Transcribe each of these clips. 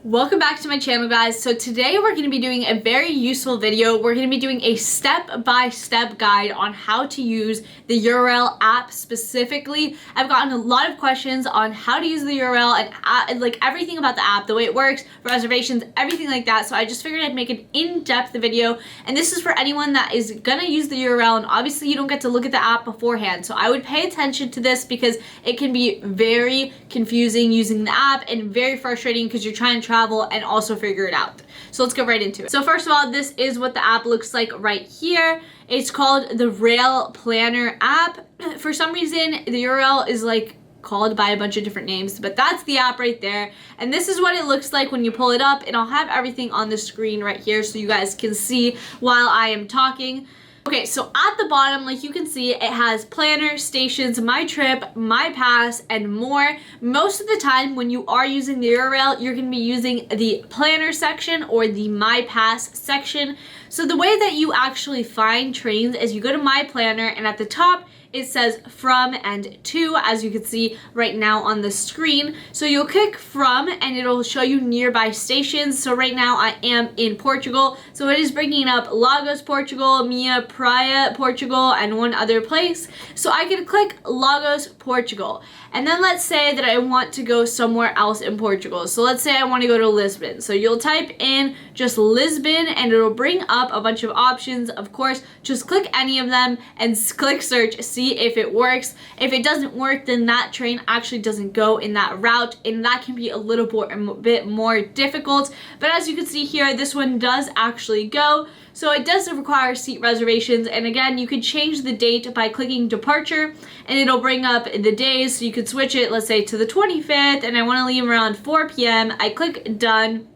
Welcome back to my channel, guys. So today we're going to be doing a very useful video. We're going to be doing a step-by-step guide on how to use the Eurail app specifically. I've gotten a lot of questions on how to use the Eurail and like everything about the app, the way it works, reservations, everything like that. So I just figured I'd make an in-depth video, and this is for anyone that is going to use the Eurail, and obviously you don't get to look at the app beforehand. So I would pay attention to this because it can be very confusing using the app and very frustrating because you're trying to travel and also figure it out. So let's go right into it. So first of all, this is what the app looks like right here. It's called the Rail Planner app. For some reason, the Eurail is like called by a bunch of different names, but that's the app right there. And this is what it looks like when you pull it up, and I'll have everything on the screen right here so you guys can see while I am talking. Okay, so at the bottom, like you can see, it has planner, stations, my trip, my pass, and more. Most of the time when you are using the Eurail, you're going to be using the planner section or the my pass section. So the way that you actually find trains is you go to my planner, and at the top it says from and to, as you can see right now on the screen. So you'll click from and it'll show you nearby stations. So right now I am in Portugal, so it is bringing up Lagos, Portugal, Minha Praia, Portugal, and one other place. So I can click Lagos, Portugal, and then let's say that I want to go somewhere else in Portugal. So let's say I want to go to Lisbon. So you'll type in just Lisbon and it'll bring up a bunch of options. Of course, just click any of them and click search, see if it works. If it doesn't work, then that train actually doesn't go in that route, and that can be a bit more difficult. But as you can see here, this one does actually go. So it does require seat reservations, and again, you could change the date by clicking departure, and it'll bring up the days. So you could switch it, let's say, to the 25th, and I want to leave around 4 p.m. I click done,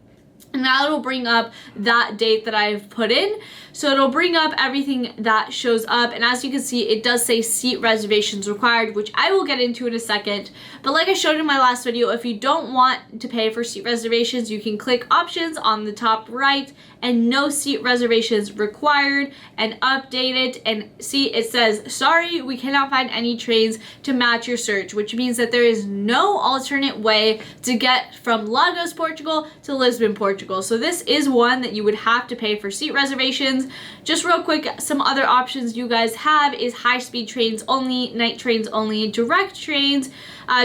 and now it'll bring up that date that I've put in. So it'll bring up everything that shows up, and as you can see, it does say seat reservations required, which I will get into in a second. But like I showed in my last video, if you don't want to pay for seat reservations, you can click options on the top right and no seat reservations required, and update it, and see it says, sorry, we cannot find any trains to match your search, which means that there is no alternate way to get from Lagos, Portugal to Lisbon, Portugal. So this is one that you would have to pay for seat reservations. Just real quick, some other options you guys have is high-speed trains only, night trains only, direct trains,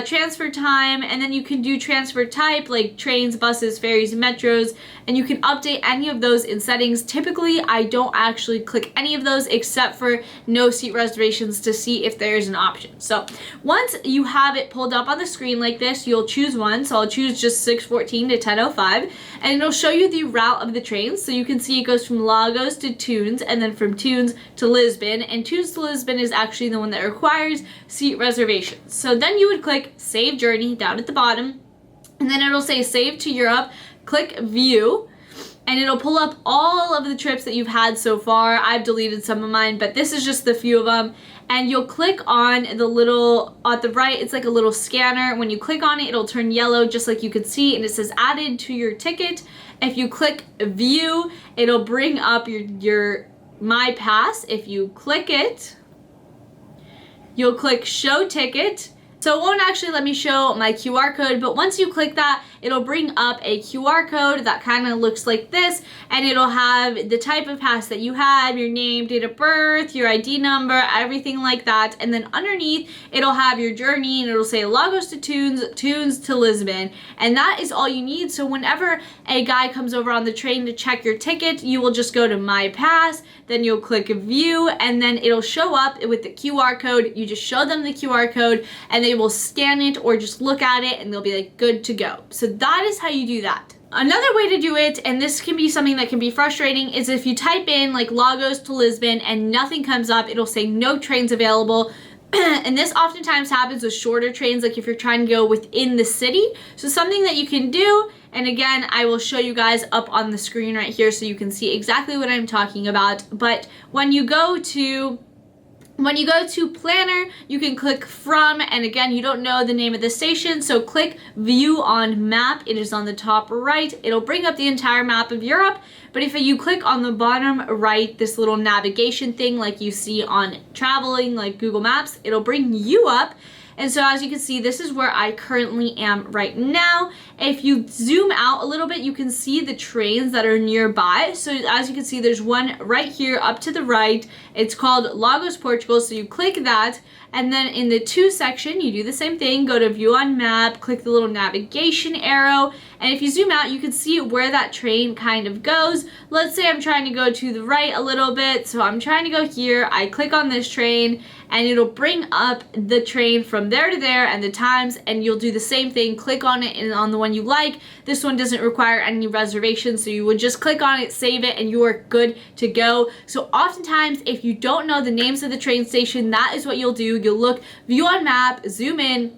transfer time, and then you can do transfer type like trains, buses, ferries, metros, and you can update any of those in settings. Typically, I don't actually click any of those except for no seat reservations to see if there's an option. So once you have it pulled up on the screen like this, you'll choose one. So I'll choose just 6:14 to 10:05, and it'll show you the route of the trains. So you can see it goes from Lagos to Tunes, and then from Tunes to Lisbon, and Tunes to Lisbon is actually the one that requires seat reservations. So then you would click Save Journey down at the bottom, and then it'll say Save to Europe. Click View, and it'll pull up all of the trips that you've had so far. I've deleted some of mine, but this is just the few of them. And you'll click on the little, at the right, it's like a little scanner. When you click on it, it'll turn yellow just like you can see, and it says added to your ticket. If you click View, it'll bring up your My Pass. If you click it, you'll click Show Ticket. So it won't actually let me show my QR code, but once you click that, it'll bring up a QR code that kind of looks like this, and it'll have the type of pass that you had, your name, date of birth, your ID number, everything like that. And then underneath, it'll have your journey, and it'll say Lagos to Tunes, Tunes to Lisbon. And that is all you need. So whenever a guy comes over on the train to check your ticket, you will just go to My Pass, then you'll click View, and then it'll show up with the QR code. You just show them the QR code, and they will scan it or just look at it, and they'll be like, good to go. So that is how you do that. Another way to do it, and this can be something that can be frustrating, is if you type in like Lagos to Lisbon and nothing comes up, it'll say no trains available. And this oftentimes happens with shorter trains, like if you're trying to go within the city. So something that you can do, and again, I will show you guys up on the screen right here so you can see exactly what I'm talking about. But when you go to Planner, you can click From, and again, you don't know the name of the station, so click View on Map. It is on the top right. It'll bring up the entire map of Europe, but if you click on the bottom right, this little navigation thing like you see on traveling, like Google Maps, it'll bring you up. And so as you can see, this is where I currently am right now. if you zoom out a little bit, you can see the trains that are nearby. So as you can see, there's one right here up to the right. It's called Lagos, Portugal. So you click that, and then in the to section, you do the same thing. Go to view on map, click the little navigation arrow, and if you zoom out, you can see where that train kind of goes. Let's say I'm trying to go to the right a little bit, so I'm trying to go here. I click on this train, and it'll bring up the train from there to there and the times, and you'll do the same thing. Click on it and on the one you like. This one doesn't require any reservations, so you would just click on it, save it, and you are good to go. So oftentimes, if you don't know the names of the train station, that is what you'll do. You'll look, view on map, zoom in,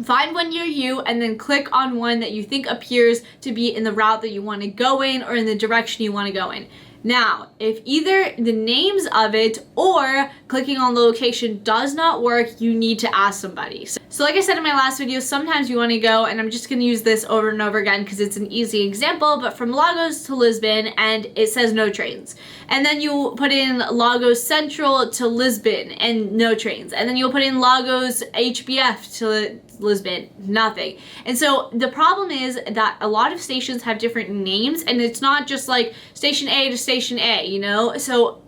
find one near you, and then click on one that you think appears to be in the route that you want to go in or in the direction you want to go in. Now, if either the names of it or clicking on the location does not work, you need to ask somebody. So like I said in my last video, sometimes you want to go, and I'm just going to use this over and over again because it's an easy example, but from Lagos to Lisbon, and it says no trains. And then you put in Lagos Central to Lisbon and no trains. And then you'll put in Lagos HBF to Lisbon, nothing. And so the problem is that a lot of stations have different names, and it's not just like station A to station A, you know? So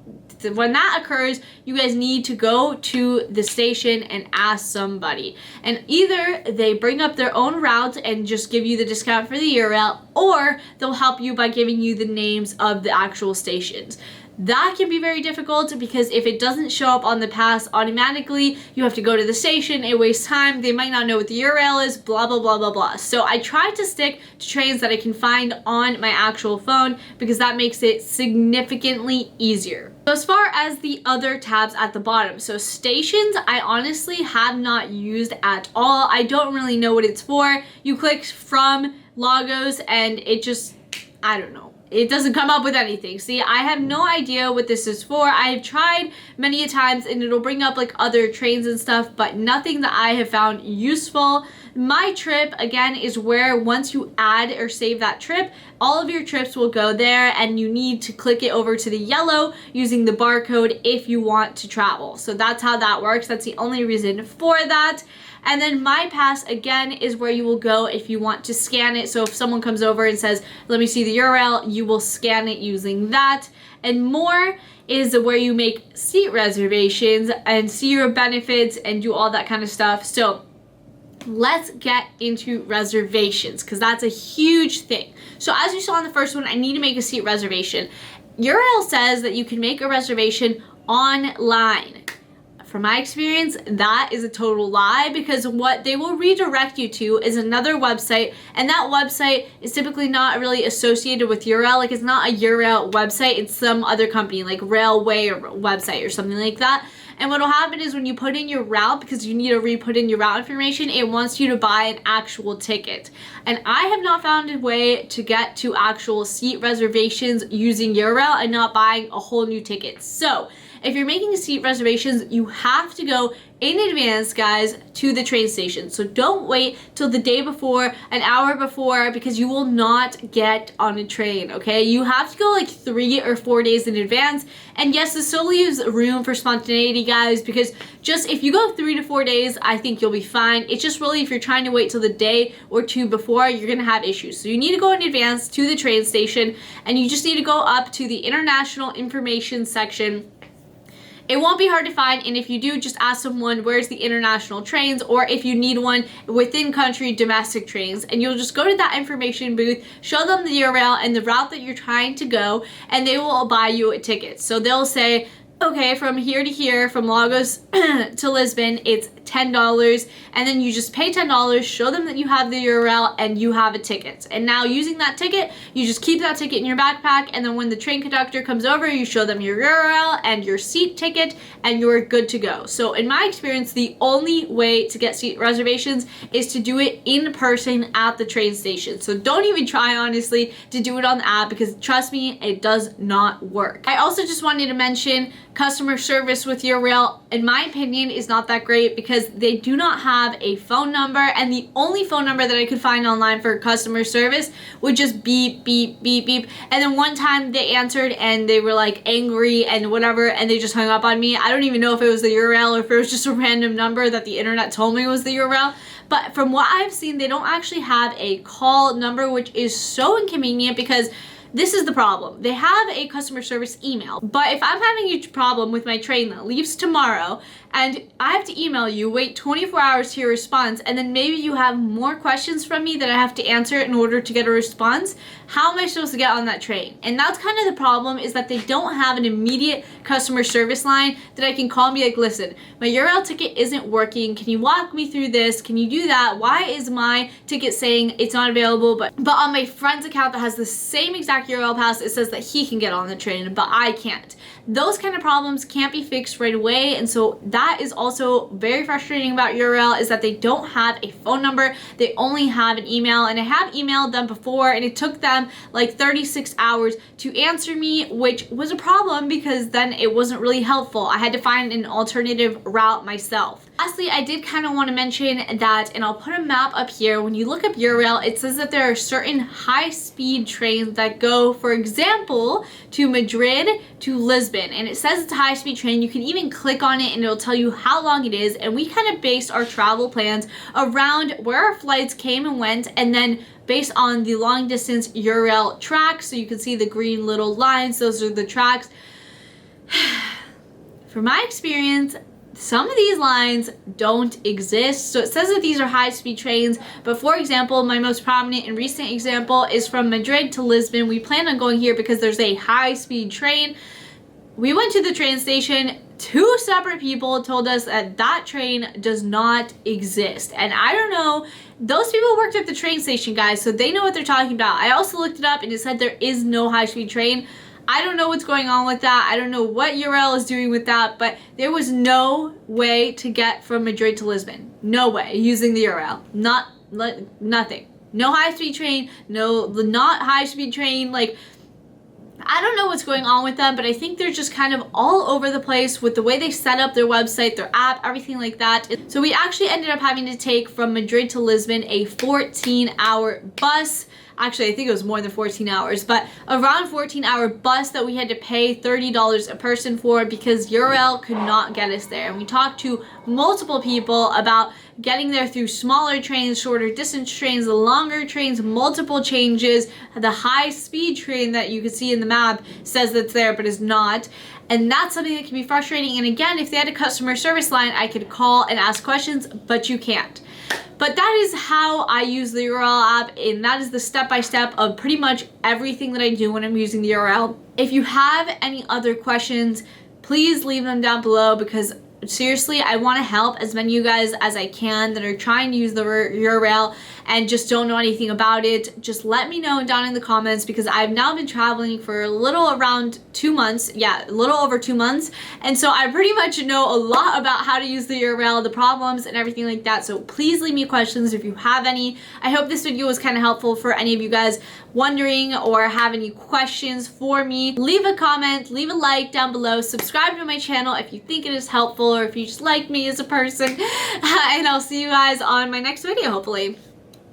when that occurs, you guys need to go to the station and ask somebody. And either they bring up their own route and just give you the discount for the Eurail, or they'll help you by giving you the names of the actual stations. That can be very difficult because if it doesn't show up on the pass automatically, you have to go to the station, it wastes time, they might not know what the Eurail is, blah, blah, blah, blah, blah. So I try to stick to trains that I can find on my actual phone because that makes it significantly easier. So as far as the other tabs at the bottom, so stations, I honestly have not used at all. I don't really know what it's for. You click from Lagos and it just, I don't know. It doesn't come up with anything. See, I have no idea what this is for. I have tried many a times and it'll bring up like other trains and stuff, but nothing that I have found useful. My trip, again, is where once you add or save that trip, all of your trips will go there and you need to click it over to the yellow using the barcode if you want to travel. So that's how that works. That's the only reason for that. And then My Pass, again, is where you will go if you want to scan it. So if someone comes over and says, let me see the Eurail, you will scan it using that. And More is where you make seat reservations and see your benefits and do all that kind of stuff. So let's get into reservations because that's a huge thing. So as you saw in the first one, I need to make a seat reservation. Eurail says that you can make a reservation online. From my experience, that is a total lie because what they will redirect you to is another website, and that website is typically not really associated with Eurail. Like, it's not a Eurail website, it's some other company like Railway or website or something like that. And what will happen is when you put in your route, because you need to re-put in your route information, it wants you to buy an actual ticket. And I have not found a way to get to actual seat reservations using Eurail and not buying a whole new ticket. So if you're making seat reservations, you have to go in advance, guys, to the train station. So don't wait till the day before, an hour before, because you will not get on a train, okay? You have to go like 3 or 4 days in advance. And yes, this still leaves room for spontaneity, guys, because just if you go 3 to 4 days, I think you'll be fine. It's just really if you're trying to wait till the day or two before, you're gonna have issues. So you need to go in advance to the train station, and you just need to go up to the international information section. It won't be hard to find, and if you do, just ask someone where's the international trains, or if you need one within country domestic trains, and you'll just go to that information booth, show them the Eurail and the route that you're trying to go, and they will buy you a ticket. So they'll say, okay, from here to here, from Lagos to Lisbon, it's $10, and then you just pay $10, show them that you have the Eurail, and you have a ticket. And now using that ticket, you just keep that ticket in your backpack, and then when the train conductor comes over, you show them your Eurail and your seat ticket, and you're good to go. So in my experience, the only way to get seat reservations is to do it in person at the train station. So don't even try, honestly, to do it on the app, because trust me, it does not work. I also just wanted to mention customer service with Eurail, in my opinion, is not that great because because they do not have a phone number, and the only phone number that I could find online for customer service would just beep, beep, beep, beep. And then one time they answered and they were like angry and whatever, and they just hung up on me. I don't even know if it was the Eurail or if it was just a random number that the internet told me was the Eurail. But from what I've seen, they don't actually have a call number, which is so inconvenient because this is the problem. They have a customer service email, but if I'm having a problem with my train that leaves tomorrow and I have to email you, wait 24 hours to your response, and then maybe you have more questions from me that I have to answer in order to get a response, how am I supposed to get on that train? And that's kind of the problem, is that they don't have an immediate customer service line that I can call and be like, listen, my Eurail ticket isn't working. Can you walk me through this? Can you do that? Why is my ticket saying it's not available? But on my friend's account that has the same exact Eurail pass, it says that he can get on the train, but I can't. Those kind of problems can't be fixed right away, and so that is also very frustrating about Eurail, is that they don't have a phone number. They only have an email, and I have emailed them before, and it took them like 36 hours to answer me, which was a problem because then it wasn't really helpful. I had to find an alternative route myself. Lastly, I did kind of want to mention that, and I'll put a map up here, when you look up Eurail, it says that there are certain high-speed trains that go, for example, to Madrid to Lisbon, and it says it's a high-speed train. You can even click on it and it'll tell you how long it is, and we kind of based our travel plans around where our flights came and went, and then based on the long distance Eurail tracks. So you can see the green little lines, those are the tracks. From my experience, some of these lines don't exist. So it says that these are high-speed trains, but for example, my most prominent and recent example is from Madrid to Lisbon. We planned on going here because there's a high-speed train. We went to the train station. Two separate people told us that that train does not exist. And I don't know, those people worked at the train station, guys, so they know what they're talking about. I also looked it up and it said there is no high-speed train. I don't know what's going on with that. I don't know what Eurail is doing with that, but there was no way to get from Madrid to Lisbon. No way, using the Eurail. Nothing. No high-speed train, not high-speed train, like, I don't know what's going on with them, but I think they're just kind of all over the place with the way they set up their website, their app, everything like that. So we actually ended up having to take from Madrid to Lisbon a 14-hour bus. Actually, I think it was more than 14 hours, but around 14-hour bus that we had to pay $30 a person for because Eurail could not get us there. And we talked to multiple people about getting there through smaller trains, shorter distance trains, the longer trains, multiple changes. The high-speed train that you can see in the map says that's there, but is not. And that's something that can be frustrating. And again, if they had a customer service line, I could call and ask questions, but you can't. But that is how I use the Eurail app, and that is the step-by-step of pretty much everything that I do when I'm using the Eurail. If you have any other questions, please leave them down below, because seriously, I want to help as many of you guys as I can that are trying to use the Eurail and just don't know anything about it. Just let me know down in the comments, because I've now been traveling for a little around 2 months. Yeah, a little over 2 months. And so I pretty much know a lot about how to use the Eurail, the problems and everything like that. So please leave me questions if you have any. I hope this video was kind of helpful for any of you guys wondering or have any questions for me. Leave a comment, leave a like down below, subscribe to my channel if you think it is helpful or if you just like me as a person. And I'll see you guys on my next video, hopefully.